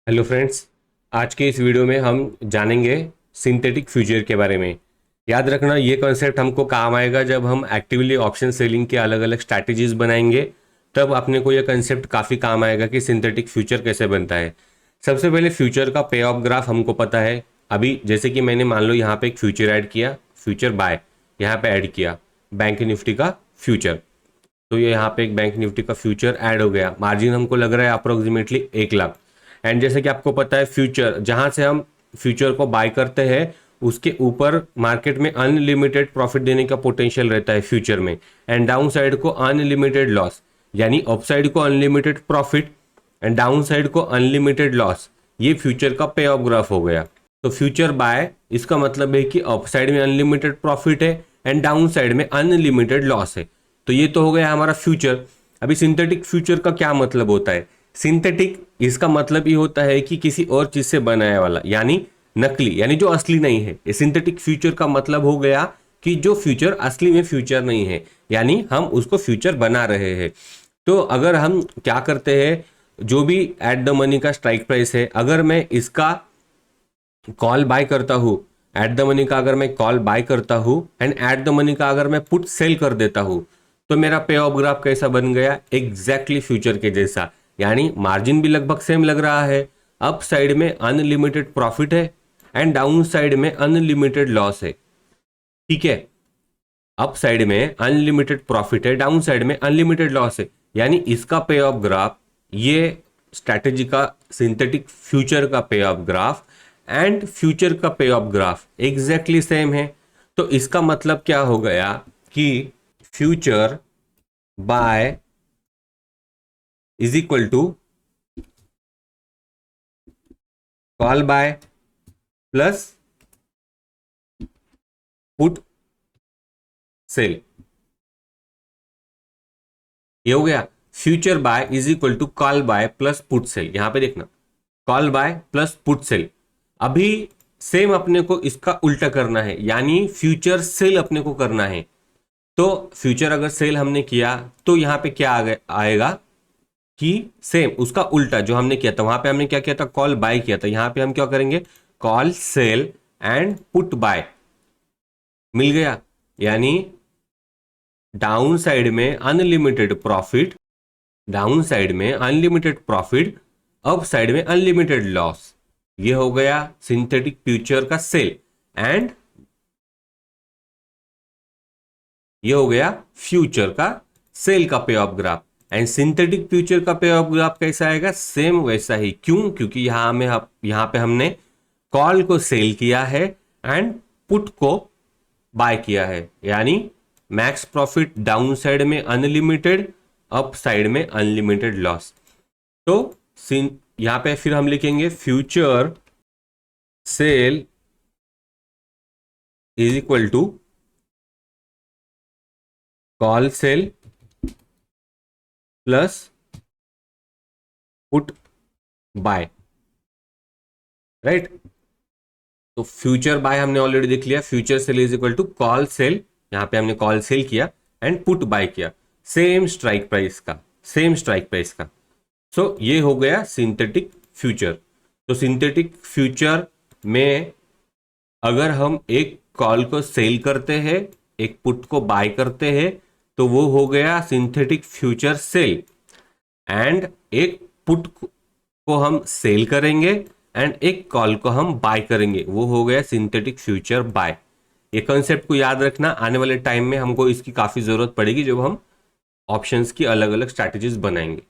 Hello friends. आज के इस वीडियो में हम जानेंगे सिंथेटिक फ्यूचर के बारे में। याद रखना, ये कॉन्सेप्ट हमको काम आएगा जब हम एक्टिवली ऑप्शन सेलिंग के अलग अलग स्ट्रैटेजीज बनाएंगे। तब अपने को ये कॉन्सेप्ट काफ़ी काम आएगा कि सिंथेटिक फ्यूचर कैसे बनता है। सबसे पहले फ्यूचर का पे ऑफ ग्राफ हमको पता है। अभी जैसे कि मैंने मान लो यहाँ पे एक फ्यूचर ऐड किया, फ्यूचर बाय यहाँ पे ऐड किया, बैंक निफ्टी का फ्यूचर। तो ये यहाँ पे एक बैंक निफ्टी का फ्यूचर ऐड हो गया। मार्जिन हमको लग रहा है अप्रोक्सीमेटली 1 लाख। एंड जैसे कि आपको पता है, फ्यूचर जहां से हम फ्यूचर को बाय करते हैं उसके ऊपर मार्केट में अनलिमिटेड प्रॉफिट देने का पोटेंशियल रहता है फ्यूचर में। एंड डाउन साइड को अनलिमिटेड लॉस, यानी अप साइड को unlimited profit and down side को अनलिमिटेड लॉस। ये फ्यूचर का पे ऑफ ग्राफ हो गया। तो फ्यूचर बाय इसका मतलब है कि अप साइड में अनलिमिटेड प्रॉफिट है एंड डाउन साइड में अनलिमिटेड लॉस है। तो ये तो हो गया हमारा फ्यूचर। अभी सिंथेटिक फ्यूचर का क्या मतलब होता है? सिंथेटिक इसका मतलब ये होता है कि किसी और चीज से बनाया वाला, यानी नकली, यानी जो असली नहीं है। ये सिंथेटिक फ्यूचर का मतलब हो गया कि जो फ्यूचर असली में फ्यूचर नहीं है, यानी हम उसको फ्यूचर बना रहे हैं। तो अगर हम क्या करते हैं, जो भी एट द मनी का स्ट्राइक प्राइस है, अगर मैं इसका कॉल बाय करता हूं, एट द मनी का अगर मैं कॉल बाय करता हूं एंड एट द मनी का अगर मैं पुट सेल कर देता हूं, तो मेरा पे ऑफ ग्राफ कैसा बन गया? एग्जैक्टली फ्यूचर के जैसा। यानी मार्जिन भी लगभग सेम लग रहा है। अप साइड में अनलिमिटेड प्रॉफिट है एंड डाउन साइड में अनलिमिटेड लॉस है। ठीक है, अप साइड में अनलिमिटेड प्रॉफिट है, डाउन साइड में अनलिमिटेड लॉस है। यानी इसका पे ऑफ ग्राफ, ये स्ट्रैटेजी का सिंथेटिक फ्यूचर का pay off graph and future का pay off graph exactly same है। तो इसका मतलब क्या हो गया कि future buy is equal to call buy plus put sell. ये हो गया future buy is equal to call buy plus put sell. यहां पे देखना, call buy plus put sell. अभी सेम अपने को इसका उल्टा करना है, यानी फ्यूचर सेल अपने को करना है। तो फ्यूचर अगर सेल हमने किया तो यहां पे क्या आएगा कि सेम उसका उल्टा जो हमने किया था, वहां पे हमने क्या किया था? कॉल बाय किया था। यहां पे हम क्या करेंगे? Call sell and put buy. मिल गया। यानी डाउन साइड में अनलिमिटेड प्रॉफिट, डाउन साइड में अनलिमिटेड प्रॉफिट, अप साइड में अनलिमिटेड लॉस। ये हो गया सिंथेटिक फ्यूचर का सेल एंड ये हो गया फ्यूचर का सेल का pay off graph. And synthetic future का पे ऑफ ग्राफ कैसा आएगा? सेम वैसा ही। क्यों? क्योंकि यहां पे हमने कॉल को सेल किया है एंड पुट को बाय किया है। यानी मैक्स प्रॉफिट डाउन साइड में अनलिमिटेड, अप साइड में अनलिमिटेड लॉस। तो यहां पे फिर हम लिखेंगे future sell is equal to call sell plus put buy. Right. तो फ्यूचर बाय हमने ऑलरेडी देख लिया। Future sell is equal to call sell, यहां पे हमने कॉल सेल किया एंड पुट बाय किया, सेम स्ट्राइक प्राइस का, सेम स्ट्राइक प्राइस का। सो ये हो गया सिंथेटिक फ्यूचर। तो सिंथेटिक फ्यूचर में अगर हम एक कॉल को सेल करते हैं, एक पुट को बाय करते हैं, तो वो हो गया सिंथेटिक फ्यूचर सेल। एंड एक पुट को हम सेल करेंगे एंड एक कॉल को हम बाय करेंगे, वो हो गया सिंथेटिक फ्यूचर बाय। ये कॉन्सेप्ट को याद रखना, आने वाले टाइम में हमको इसकी काफी जरूरत पड़ेगी जब हम ऑप्शंस की अलग अलग स्ट्रैटेजीज बनाएंगे।